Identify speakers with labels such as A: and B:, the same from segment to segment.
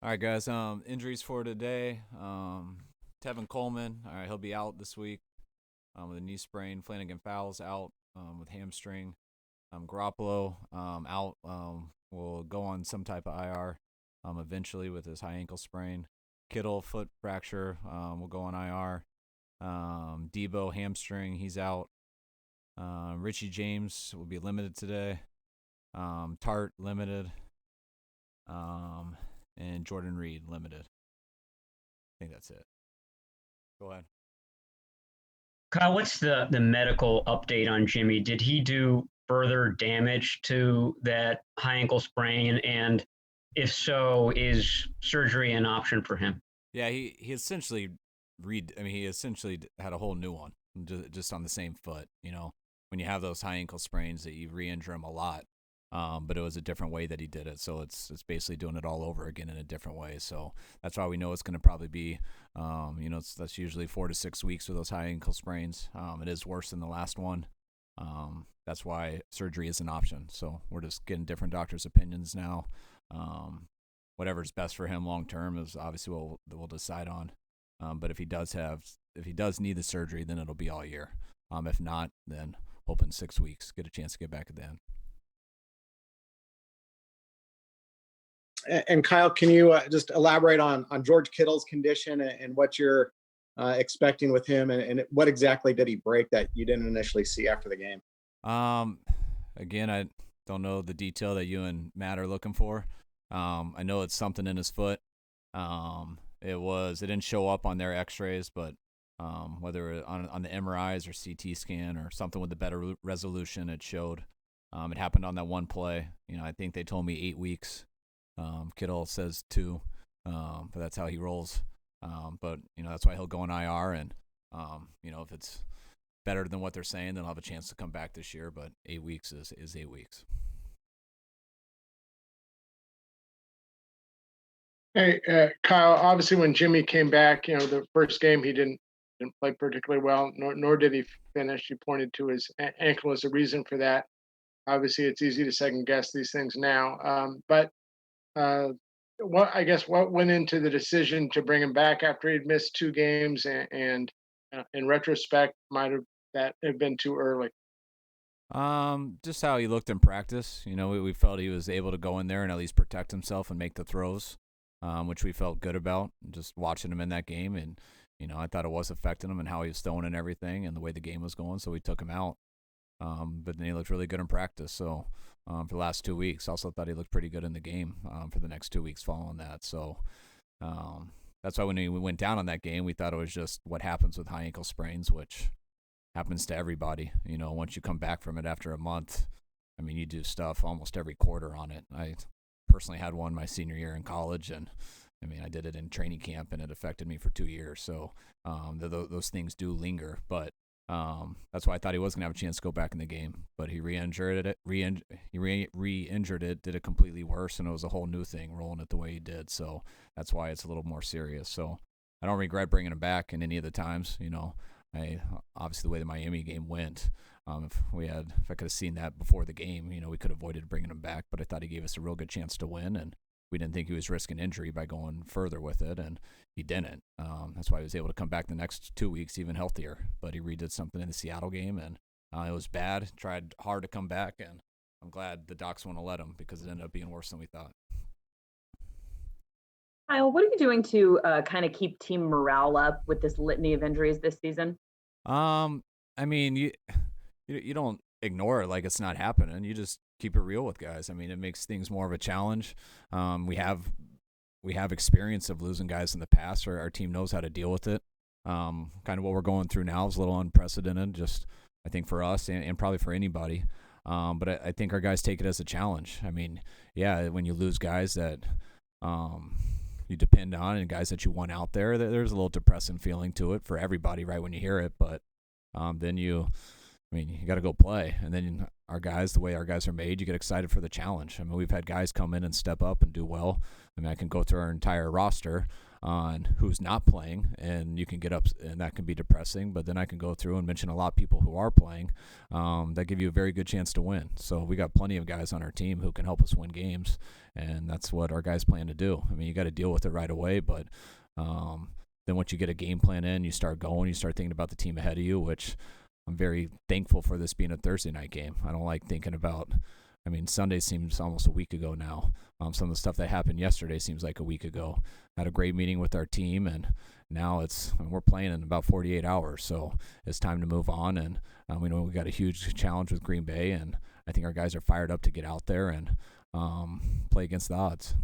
A: All right, guys. Injuries for today. Tevin Coleman. All right, he'll be out this week with a knee sprain. Flanagan Fowles out with hamstring. Garoppolo out. Will go on some type of IR eventually with his high ankle sprain. Kittle foot fracture. Will go on IR. Debo hamstring. He's out. Richie James will be limited today. Tart limited. And Jordan Reed limited. I think that's it. Go ahead.
B: Kyle, what's the medical update on Jimmy? Did he do further damage to that high ankle sprain? And if so, is surgery an option for him?
A: Yeah, he essentially he essentially had a whole new one just on the same foot. You know, when you have those high ankle sprains, that you re-injure them a lot. But it was a different way that he did it, so it's basically doing it all over again in a different way. So that's why we know it's going to probably be, that's usually 4 to 6 weeks with those high ankle sprains. It is worse than the last one. That's why surgery is an option. So we're just getting different doctors' opinions now. Whatever's best for him long term is obviously what we'll decide on. But if he does need the surgery, then it'll be all year. If not, then hoping 6 weeks, get a chance to get back at the end.
C: And Kyle, can you just elaborate on George Kittle's condition and what you're expecting with him, and what exactly did he break that you didn't initially see after the game?
A: Again, I don't know the detail that you and Matt are looking for. I know it's something in his foot. It didn't show up on their X-rays, but whether on the MRIs or CT scan or something with a better resolution, it showed. It happened on that one play. I think they told me 8 weeks. Kittle says 2, but that's how he rolls. But that's why he'll go on IR, and if it's better than what they're saying, then he'll have a chance to come back this year. But 8 weeks is 8 weeks.
D: Hey, Kyle, obviously when Jimmy came back, the first game he didn't play particularly well, nor did he finish. He pointed to his ankle as a reason for that. Obviously, it's easy to second guess these things now. But what went into the decision to bring him back after he'd missed 2 games, and in retrospect, might have been too early?
A: Just how he looked in practice. We felt he was able to go in there and at least protect himself and make the throws, which we felt good about. Just watching him in that game, and I thought it was affecting him and how he was throwing and everything, and the way the game was going. So we took him out. But then he looked really good in practice. So for the last 2 weeks, also thought he looked pretty good in the game for the next 2 weeks following that. So that's why when we went down on that game, we thought it was just what happens with high ankle sprains, which happens to everybody. Once you come back from it after a month, you do stuff almost every quarter on it. I personally had one my senior year in college, and I did it in training camp, and it affected me for 2 years. So those things do linger, but that's why I thought he was going to have a chance to go back in the game, but he re-injured it. He re-injured it, did it completely worse, and it was a whole new thing rolling it the way he did. So that's why it's a little more serious. So I don't regret bringing him back in any of the times. Obviously the way the Miami game went, if I could have seen that before the game, we could have avoided bringing him back. But I thought he gave us a real good chance to win, and we didn't think he was risking injury by going further with it, and he didn't. That's why he was able to come back the next 2 weeks even healthier. But he redid something in the Seattle game, and it was bad. Tried hard to come back, and I'm glad the docs want to let him, because it ended up being worse than we thought.
E: Kyle, what are you doing to kind of keep team morale up with this litany of injuries this season?
A: You don't ignore it like it's not happening. You just keep it real with guys. It makes things more of a challenge. We have experience of losing guys in the past, or our team knows how to deal with it. Kind of what we're going through now is a little unprecedented, just I think for us and probably for anybody. But I think our guys take it as a challenge. When you lose guys that you depend on and guys that you want out there, there's a little depressing feeling to it for everybody right when you hear it. But then you got to go play. And then our guys, the way our guys are made, you get excited for the challenge. We've had guys come in and step up and do well. I can go through our entire roster. on who's not playing, and you can get up, and that can be depressing. But then I can go through and mention a lot of people who are playing that give you a very good chance to win. So we got plenty of guys on our team who can help us win games, and that's what our guys plan to do. I mean, you got to deal with it right away, but then once you get a game plan in, you start going, you start thinking about the team ahead of you, which I'm very thankful for this being a Thursday night game. I don't like thinking about, I mean, Sunday seems almost a week ago now. Some of the stuff that happened yesterday seems like a week ago. Had a great meeting with our team, and now we're playing in about 48 hours, so it's time to move on. And we know we got a huge challenge with Green Bay, and I think our guys are fired up to get out there and play against the odds.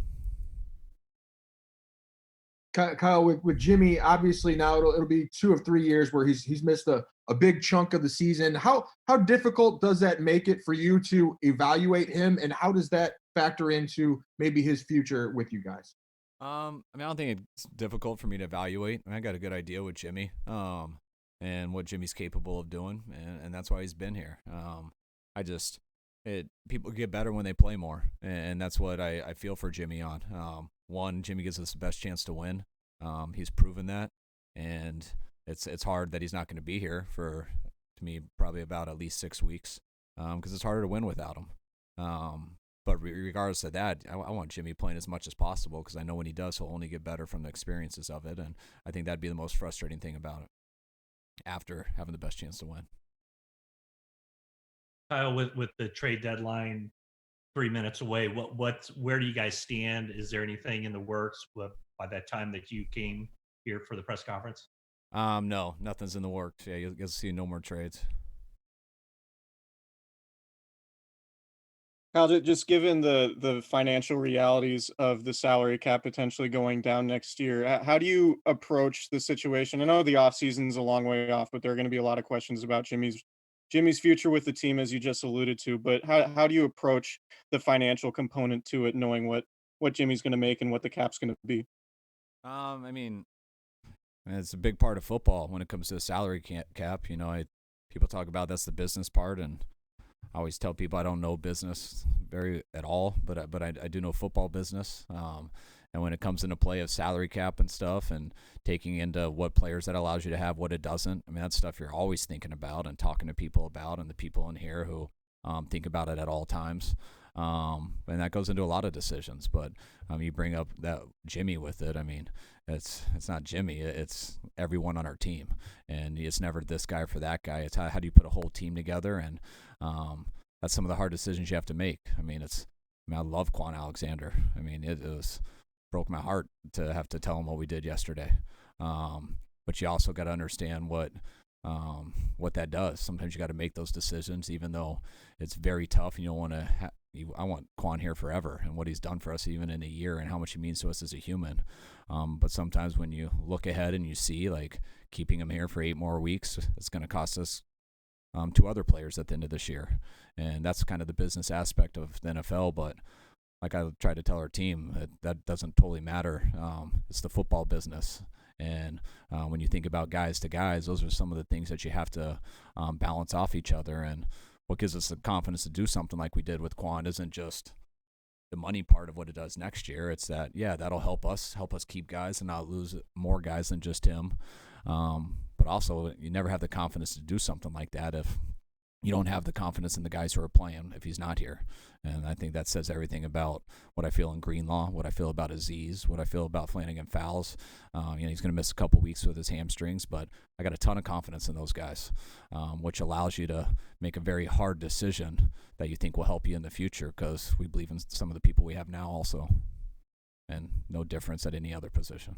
F: Kyle, with Jimmy, obviously now it'll be 2 of 3 years where he's missed a big chunk of the season. How difficult does that make it for you to evaluate him, and how does that factor into maybe his future with you guys?
A: I mean, I don't think it's difficult for me to evaluate. I got a good idea with Jimmy, and what Jimmy's capable of doing, and that's why he's been here. People get better when they play more, and that's what I feel for Jimmy on. One, Jimmy gives us the best chance to win. He's proven that, and it's hard that he's not going to be here for, to me, probably about at least 6 weeks, because it's harder to win without him. But regardless of that, I want Jimmy playing as much as possible, because I know when he does, he'll only get better from the experiences of it, and I think that'd be the most frustrating thing about it after having the best chance to win.
G: Kyle, with the trade deadline 3 minutes away, where do you guys stand? Is there anything in the works by that time that you came here for the press conference?
A: No, nothing's in the works. Yeah, you'll see no more trades.
H: Kyle, just given the financial realities of the salary cap potentially going down next year, how do you approach the situation? I know the offseason's a long way off, but there are going to be a lot of questions about Jimmy's future with the team, as you just alluded to. But how do you approach the financial component to it, knowing what Jimmy's going to make and what the cap's going to be?
A: I mean, it's a big part of football when it comes to the salary cap. You know, people talk about that's the business part, and I always tell people I don't know business at all, but I do know football business. And when it comes into play of salary cap and stuff, and taking into what players that allows you to have, what it doesn't, I mean, that's stuff you're always thinking about and talking to people about, and the people in here who think about it at all times. And that goes into a lot of decisions. But you bring up that Jimmy with it. I mean, it's not Jimmy. It's everyone on our team, and it's never this guy for that guy. It's how do you put a whole team together, and that's some of the hard decisions you have to make. I mean, I love Quan Alexander. I mean, it broke my heart to have to tell him what we did yesterday. But you also got to understand what that does. Sometimes you got to make those decisions, even though it's very tough. And you don't want to. I want Quan here forever, and what he's done for us, even in a year, and how much he means to us as a human. But sometimes when you look ahead and you see like keeping him here for 8 more weeks, it's going to cost us 2 other players at the end of this year, and that's kind of the business aspect of the NFL. But like I try to tell our team, that doesn't totally matter. It's the football business. And when you think about guys to guys, those are some of the things that you have to balance off each other. And what gives us the confidence to do something like we did with Quan isn't just the money part of what it does next year. It's that, yeah, that'll help us keep guys and not lose more guys than just him. But also, you never have the confidence to do something like that if you don't have the confidence in the guys who are playing if he's not here. And I think that says everything about what I feel in Greenlaw, what I feel about Aziz, what I feel about Flanagan Fowles. He's going to miss a couple weeks with his hamstrings, but I got a ton of confidence in those guys, which allows you to make a very hard decision that you think will help you in the future, because we believe in some of the people we have now also, and no difference at any other position.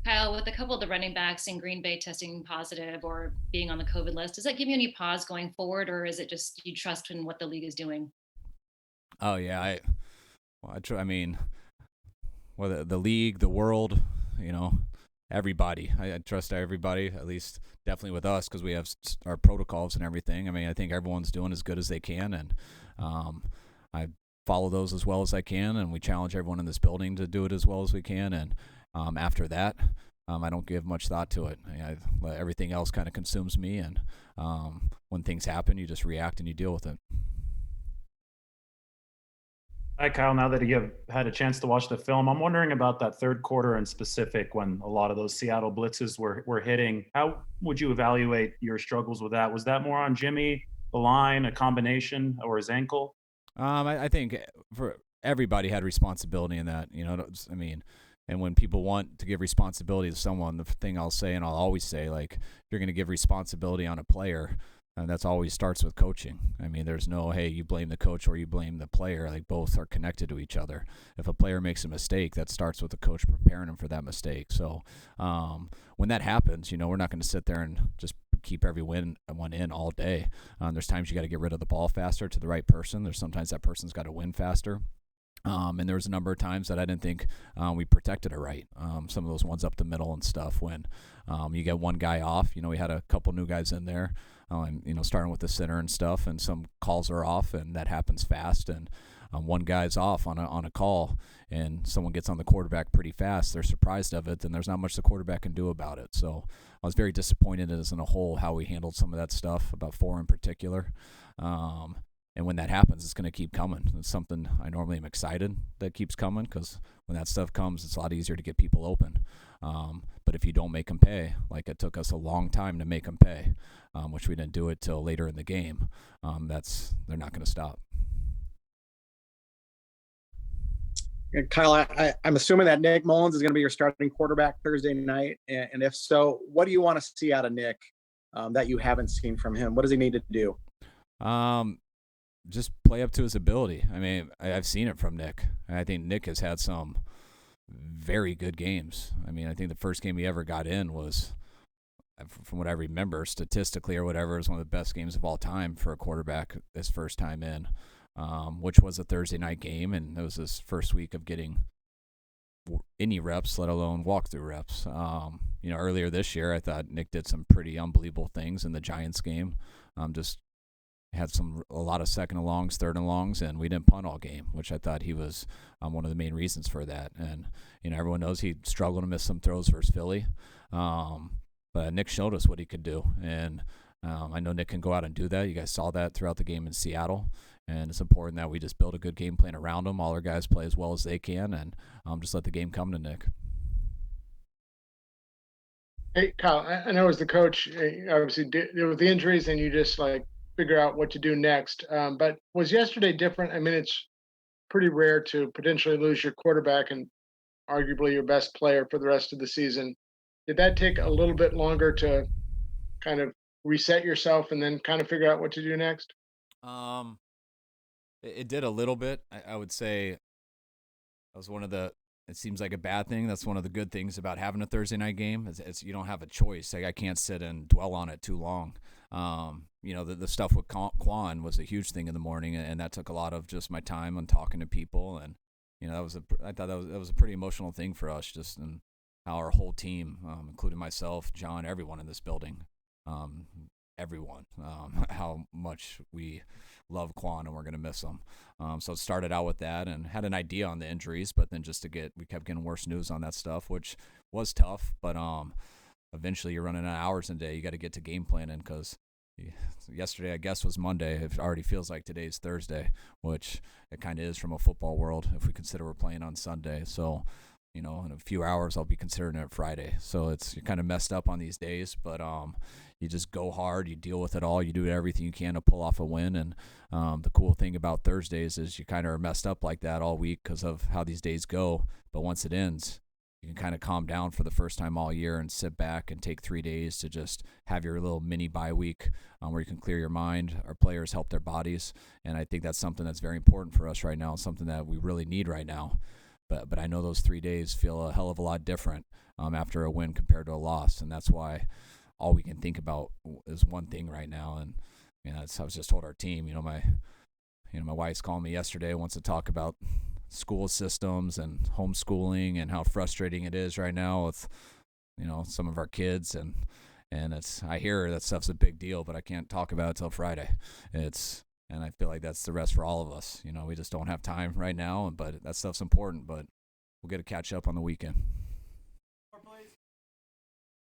I: Kyle, with a couple of the running backs in Green Bay testing positive or being on the COVID list, does that give you any pause going forward, or is it just you trust in what the league is doing?
A: Oh yeah, I mean, well, the league, the world, everybody. I trust everybody, at least definitely with us, because we have our protocols and everything. I mean, I think everyone's doing as good as they can, and I follow those as well as I can, and we challenge everyone in this building to do it as well as we can. And after that, I don't give much thought to it. Everything else kind of consumes me, and when things happen, you just react and you deal with it.
J: Hi, Kyle. Now that you have had a chance to watch the film, I'm wondering about that third quarter in specific when a lot of those Seattle blitzes were hitting. How would you evaluate your struggles with that? Was that more on Jimmy, the line, a combination, or his ankle?
A: I think for everybody had responsibility in that. I mean, and when people want to give responsibility to someone, the thing I'll say and I'll always say, like, if you're going to give responsibility on a player, and that's always starts with coaching. I mean, there's no, hey, you blame the coach or you blame the player. Like, both are connected to each other. If a player makes a mistake, that starts with the coach preparing him for that mistake. So when that happens, we're not going to sit there and just keep one in all day. There's times you got to get rid of the ball faster to the right person. There's sometimes that person's got to win faster. And there was a number of times that I didn't think we protected it right. Some of those ones up the middle and stuff when you get one guy off. We had a couple new guys in there, and starting with the center and stuff, and some calls are off, and that happens fast. And one guy's off on a call, and someone gets on the quarterback pretty fast. They're surprised of it, then there's not much the quarterback can do about it. So I was very disappointed as in a whole how we handled some of that stuff, about 4 in particular. And when that happens, it's going to keep coming. It's something I normally am excited that keeps coming because when that stuff comes, it's a lot easier to get people open. But if you don't make them pay, like it took us a long time to make them pay, which we didn't do it till later in the game, they're not going to stop.
C: Kyle, I'm assuming that Nick Mullens is going to be your starting quarterback Thursday night. And if so, what do you want to see out of Nick that you haven't seen from him? What does he need to do?
A: Just play up to his ability. I mean, I've seen it from Nick. I think Nick has had some very good games. I mean, I think the first game he ever got in was, from what I remember, statistically or whatever, was one of the best games of all time for a quarterback his first time in, which was a Thursday night game, and it was his first week of getting any reps, let alone walkthrough reps. Earlier this year, I thought Nick did some pretty unbelievable things in the Giants game. Just had a lot of second and longs, third and longs, and we didn't punt all game, which I thought he was one of the main reasons for that. And everyone knows he struggled to miss some throws versus Philly, but Nick showed us what he could do, and I know Nick can go out and do that. You guys saw that throughout the game in Seattle, and it's important that we just build a good game plan around him. All our guys play as well as they can, and just let the game come to Nick.
D: Hey, Kyle, I know as the coach, obviously with the injuries, and you just figure out what to do next. But was yesterday different? I mean, it's pretty rare to potentially lose your quarterback and arguably your best player for the rest of the season. Did that take a little bit longer to kind of reset yourself and then kind of figure out what to do next?
A: It did a little bit. I would say that was it seems like a bad thing. That's one of the good things about having a Thursday night game. It's you don't have a choice. Like, I can't sit and dwell on it too long. The stuff with Quan was a huge thing in the morning, and that took a lot of just my time on talking to people. And I thought that was a pretty emotional thing for us, just in how our whole team, including myself, John, everyone in this building, how much we love Quan and we're going to miss him. So it started out with that and had an idea on the injuries, but then we kept getting worse news on that stuff, which was tough. But eventually you're running out of hours in a day. You got to get to game planning because yesterday, I guess, was Monday. It already feels like today's Thursday, which it kind of is from a football world if we consider we're playing on Sunday. So, in a few hours, I'll be considering it Friday. So you're kind of messed up on these days, but you just go hard, you deal with it all, you do everything you can to pull off a win. And the cool thing about Thursdays is you kind of are messed up like that all week because of how these days go. But once it ends, you can kind of calm down for the first time all year and sit back and take 3 days to just have your little mini bye week where you can clear your mind. Our players help their bodies, and I think that's something that's very important for us right now, something that we really need right now. But I know those 3 days feel a hell of a lot different after a win compared to a loss, and that's why all we can think about is one thing right now. And that's I was just told our team. My wife's calling me yesterday, wants to talk about school systems and homeschooling and how frustrating it is right now with some of our kids, and I hear that stuff's a big deal, but I can't talk about it till Friday. And I feel like that's the rest for all of us. We just don't have time right now, but that stuff's important, but we'll get to catch up on the weekend.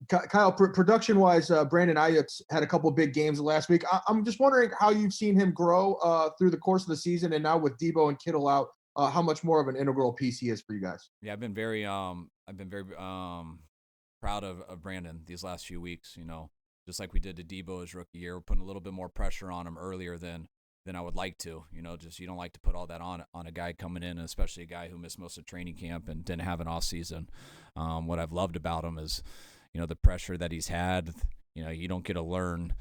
F: Kyle, production-wise, Brandon Ayuk's had a couple of big games last week. I'm just wondering how you've seen him grow through the course of the season, and now with Debo and Kittle out, how much more of an integral piece he is for you guys.
A: Yeah, I've been very proud of Brandon these last few weeks. You know, just like we did to Debo his rookie year, we're putting a little bit more pressure on him earlier than I would like to. You know, just you don't like to put all that on a guy coming in, and especially a guy who missed most of training camp and didn't have an off season. What I've loved about him is, you know, the pressure that he's had. You know, you don't get to learn.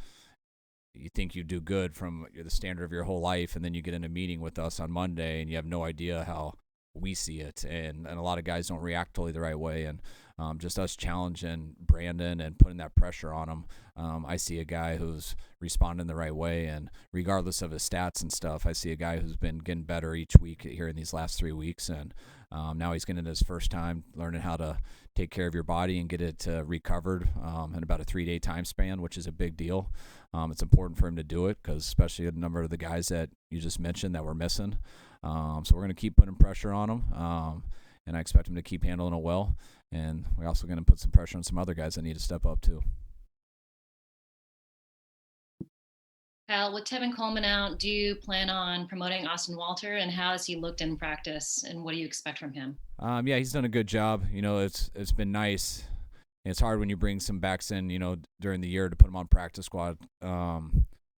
A: You think you do good from the standard of your whole life, and then you get in a meeting with us on Monday, and you have no idea how we see it, and a lot of guys don't react totally the right way, and just us challenging Brandon and putting that pressure on him, I see a guy who's responding the right way, and regardless of his stats and stuff, I see a guy who's been getting better each week here in these last 3 weeks, and now he's getting his first time learning how to take care of your body and get it recovered in about a 3-day time span, which is a big deal. It's important for him to do it because especially a number of the guys that you just mentioned that we're missing. So we're going to keep putting pressure on him, and I expect him to keep handling it well. And we're also going to put some pressure on some other guys that need to step up too.
I: Kyle, with Tevin Coleman out, do you plan on promoting Austin Walter, and how has he looked in practice, and what do you expect from him?
A: Yeah, he's done a good job. You know, it's been nice. It's hard when you bring some backs in, you know, during the year to put them on practice squad because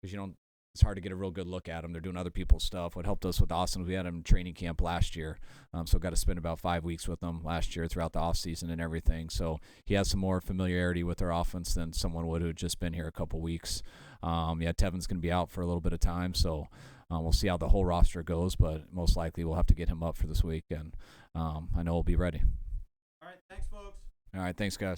A: you don't. It's hard to get a real good look at them. They're doing other people's stuff. What helped us with Austin was we had him in training camp last year, so got to spend about 5 weeks with him last year throughout the offseason and everything. So he has some more familiarity with our offense than someone would who had just been here a couple weeks. Yeah, Tevin's going to be out for a little bit of time, so we'll see how the whole roster goes, but most likely we'll have to get him up for this week, and I know we'll be ready.
K: All right, thanks, folks.
A: All right, thanks, guys.